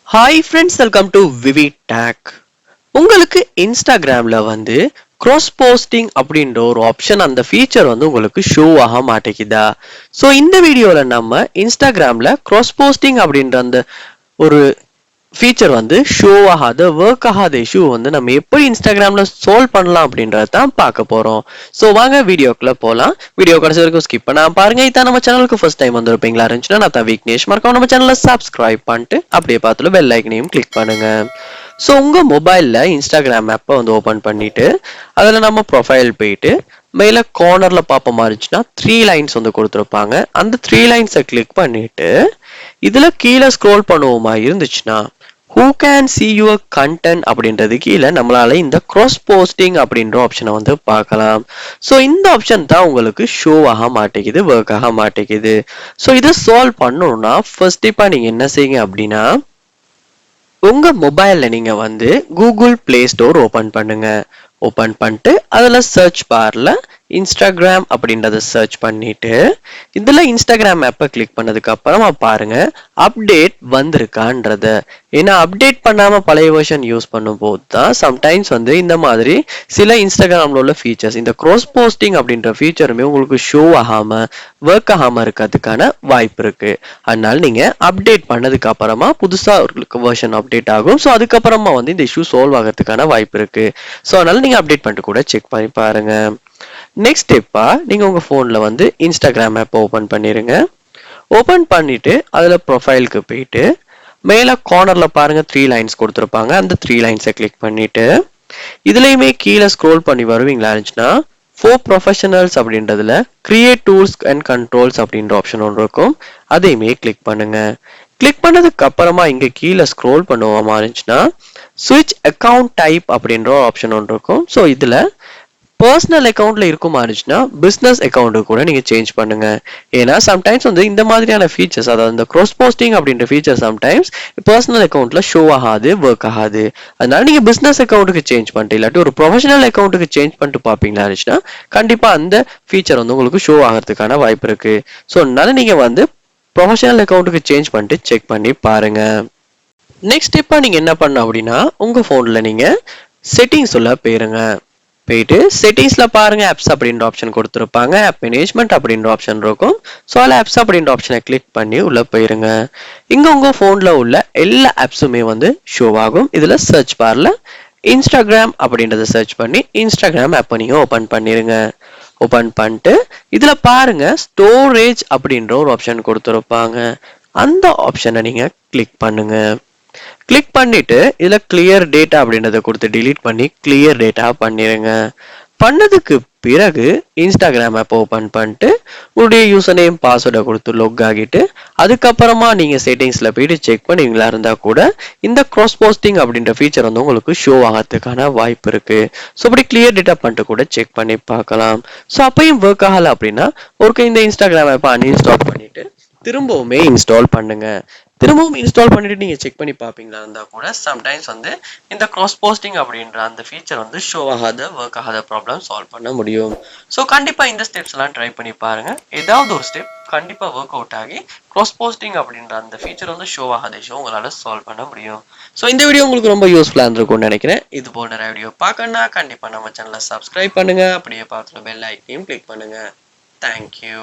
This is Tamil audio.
Hi friends, welcome to VividTech. உங்களுக்கு இன்ஸ்டாகிராம்ல cross posting அப்படின்ற ஒரு ஆப்ஷன் அந்த ஃபீச்சர் உங்களுக்கு ஷோ ஆக மாட்டேங்குதா? ஸோ இந்த வீடியோல நம்ம இன்ஸ்டாகிராம்ல cross posting அப்படின்ற அந்த ஒரு ஃபீச்சர் ஷோ ஆகாத ஒர்க் ஆகாத இஷ்யூ நம்ம எப்படி இன்ஸ்டாகிராம்ல சால்வ் பண்ணலாம் அப்படின்றத தான் பார்க்க போறோம். ஸோ வாங்க வீடியோக்குள்ள போலாம். வீடியோ கடைசி வரைக்கும் ஸ்கிப் பண்ணாம பாருங்க. இதான் நம்ம சேனலுக்கு ஃபர்ஸ்ட் டைம் வந்திருப்பீங்களா இருந்துச்சுன்னா நான் தான் விக்னேஷ் மறக்காம நம்ம சேனலை சப்ஸ்கிரைப் பண்ணிட்டு அப்படியே பார்த்துட்டு பெல் ஐக்கனையும் கிளிக் பண்ணுங்க. ஸோ உங்க மொபைல்ல இன்ஸ்டாகிராம் ஆப்பை ஓபன் பண்ணிட்டு அதுல நம்ம ப்ரொஃபைல் போயிட்டு மேல கார்னர்ல பார்ப்ப மாதிரிச்சுன்னா 3 லைன்ஸ் கொடுத்துருப்பாங்க. அந்த 3 லைன்ஸை கிளிக் பண்ணிட்டு இதுல கீழே ஸ்க்ரோல் பண்ணுவோமா இருந்துச்சுன்னா who can see your content அப்படின்றது கீழே நம்மளால இந்த cross posting அப்படின்ற ஆப்ஷனை பார்க்கலாம். ஸோ இந்த ஆப்ஷன் தான் உங்களுக்கு ஷோ ஆக மாட்டேங்குது, ஒர்க் ஆக மாட்டேங்குது. ஸோ இதை சால்வ் பண்ணணும்னா ஃபர்ஸ்ட் இப்போ நீங்க என்ன செய்யுங்க அப்படின்னா உங்க மொபைல்ல நீங்க கூகுள் பிளே ஸ்டோர் ஓபன் பண்ணுங்க. ஓபன் பண்ணிட்டு அதுல சர்ச் பார்ல இன்ஸ்டாகிராம் அப்படின்றத சர்ச் பண்ணிட்டு இதுல இன்ஸ்டாகிராம் ஆப்பை கிளிக் பண்ணதுக்கு அப்புறமா பாருங்க அப்டேட் வந்திருக்கான்றத. ஏன்னா அப்டேட் பண்ணாம பழைய வெர்ஷன் யூஸ் பண்ணும்போது தான் சம்டைம்ஸ் இந்த மாதிரி சில இன்ஸ்டாகிராம்ல உள்ள ஃபீச்சர்ஸ் இந்த cross posting அப்படின்ற ஃபீச்சருமே உங்களுக்கு ஷோ ஆகாம ஒர்க் ஆகாம இருக்கிறதுக்கான வாய்ப்பு இருக்கு. அதனால நீங்க அப்டேட் பண்ணதுக்கு அப்புறமா புதுசா ஒரு வெர்ஷன் அப்டேட் ஆகும். ஸோ அதுக்கப்புறமா இந்த இஷ்யூ சால்வ் ஆகிறதுக்கான வாய்ப்பு இருக்கு. ஸோ அதனால நீங்க அப்டேட் பண்ணிட்டு கூட செக் பண்ணி பாருங்க. நெக்ஸ்ட் ஸ்டெப்பா நீங்க உங்க போன்ல இன்ஸ்டாகிராம் ஆப் ஓபன் பண்ணிருங்க. ஓபன் பண்ணிட்டு அதுல ப்ரொஃபைலுக்கு போயிட்டு மேல கார்னர்ல பாருங்க 3 லைன்ஸ் கொடுத்துருப்பாங்க. அந்த 3 லைன்ஸை கிளிக் பண்ணிட்டு இதுலயுமே கீழே ஸ்க்ரோல் பண்ணி வருவீங்களா இருந்துச்சுன்னா for professionals அப்படின்றதுல கிரியேட் டூல்ஸ் அண்ட் கண்ட்ரோல்ஸ் அப்படின்ற ஆப்ஷன் ஒன்று இருக்கும். அதையுமே கிளிக் பண்ணுங்க. கிளிக் பண்ணதுக்கு அப்புறமா இங்க கீழே ஸ்க்ரோல் பண்ணுவோமா இருந்துச்சுன்னா ஸ்விட்ச் அக்கௌண்ட் டைப் அப்படின்ற ஆப்ஷன் ஒன்று இருக்கும். ஸோ இதுல பர்சனல் அக்கௌண்ட்ல இருக்குமா இருந்துச்சுன்னா பிசினஸ் அக்கௌண்ட் கூட நீங்க சேஞ்ச் பண்ணுங்க. ஏன்னா சம்டைம்ஸ் இந்த மாதிரியான ஃபீச்சர்ஸ் அதாவது இந்த cross posting அப்படின்ற ஃபீச்சர் சம்டைம்ஸ் பர்சனல் அக்கௌண்ட்ல ஷோ ஆகாது, ஒர்க் ஆகாது. அதனால நீங்க பிசினஸ் அக்கௌண்ட்டுக்கு சேஞ்ச் பண்ணிட்டு இல்லாட்டி ஒரு ப்ரொஃபஷனல் அக்கௌண்ட்டுக்கு சேஞ்ச் பண்ணிட்டு பாப்பீங்களா இருந்துச்சுன்னா கண்டிப்பா அந்த ஃபீச்சர் உங்களுக்கு ஷோ ஆகிறதுக்கான வாய்ப்பு இருக்கு. ஸோ அதனால நீங்க ப்ரொஃபஷனல் அக்கௌண்ட்டுக்கு சேஞ்ச் பண்ணிட்டு செக் பண்ணி பாருங்க. நெக்ஸ்ட் ஸ்டெப்பா நீங்க என்ன பண்ணணும் அப்படின்னா உங்க போன்ல நீங்க செட்டிங்ஸ் உள்ள போயிருங்க. போயிட்டு செட்டிங்ஸ்ல பாருங்க ஆப்ஸ் அப்படின்ற ஆப்ஷன் கொடுத்துருப்பாங்க. ஆப் மேனேஜ்மெண்ட் அப்படின்ற ஆப்ஷன் இருக்கும். ஸோ அதில் ஆப்ஸ் அப்படின்ற ஆப்ஷனை கிளிக் பண்ணி உள்ள போயிருங்க. இங்க உங்க போன்ல உள்ள எல்லா ஆப்ஸுமே ஷோ ஆகும். இதுல சர்ச் பார்ல இன்ஸ்டாகிராம் அப்படின்றத சர்ச் பண்ணி இன்ஸ்டாகிராம் ஆப்பை நீங்க ஓபன் பண்ணிருங்க. ஓபன் பண்ணிட்டு இதுல பாருங்க ஸ்டோரேஜ் அப்படின்ற ஒரு ஆப்ஷன் கொடுத்துருப்பாங்க. அந்த ஆப்ஷனை நீங்க கிளிக் பண்ணுங்க. கிளிக் பண்ணிட்டு இதுல கிளியர் டேட்டா அப்படின்றத கொடுத்து டிலீட் பண்ணி கிளியர் டேட்டா பண்ணிருங்க. பண்ணதுக்கு பிறகு இன்ஸ்டாகிராம் ஆப் ஓபன் பண்ணிட்டு உங்களுடைய யூசர் நேம் பாஸ்வேர்டை கொடுத்து லாக் ஆகிட்டு அதுக்கப்புறமா நீங்க செட்டிங்ஸ்ல போயிட்டு செக் பண்ணுவீங்களா இருந்தா கூட இந்த cross posting அப்படின்ற ஃபீச்சர் உங்களுக்கு ஷோ ஆகிறதுக்கான வாய்ப்பு இருக்கு. ஸோ அப்படி கிளியர் டேட்டா பண்ணிட்டு கூட செக் பண்ணி பார்க்கலாம். ஸோ அப்பயும் ஒர்க் ஆகல அப்படின்னா ஒரு இந்த இன்ஸ்டாகிராம் ஆப்பை அன்இன்ஸ்டால் பண்ணிட்டு திரும்பவுமே இன்ஸ்டால் பண்ணுங்க. திரும்பவும் இன்ஸ்டால் பண்ணிட்டு நீங்க செக் பண்ணி பாப்பீங்களா இருந்தா கூட சம்டைம்ஸ் இந்த cross posting அப்படின்ற அந்த ஃபீச்சர் ஷோ ஆகாத ஒர்க் ஆகாத ப்ராப்ளம் சால்வ் பண்ண முடியும். ஸோ கண்டிப்பா இந்த ஸ்டெப்ஸ் எல்லாம் ட்ரை பண்ணி பாருங்க. ஏதாவது ஒரு ஸ்டெப் கண்டிப்பா ஒர்க் அவுட் ஆகி cross posting அப்படின்ற அந்த ஃபீச்சர் ஷோ ஆகாத இஷ்யூ உங்களால சால்வ் பண்ண முடியும். ஸோ இந்த வீடியோ உங்களுக்கு ரொம்ப யூஸ்ஃபுல்லா இருந்திருக்கும்னு நினைக்கிறேன். இது போல் நிறைய வீடியோ பார்க்கணும்னா கண்டிப்பா நம்ம சேனலை சப்ஸ்கிரைப் பண்ணுங்க. அப்படியே பார்த்துட்டு பெல் ஐக்கனையும் கிளிக் பண்ணுங்க. தேங்க்யூ.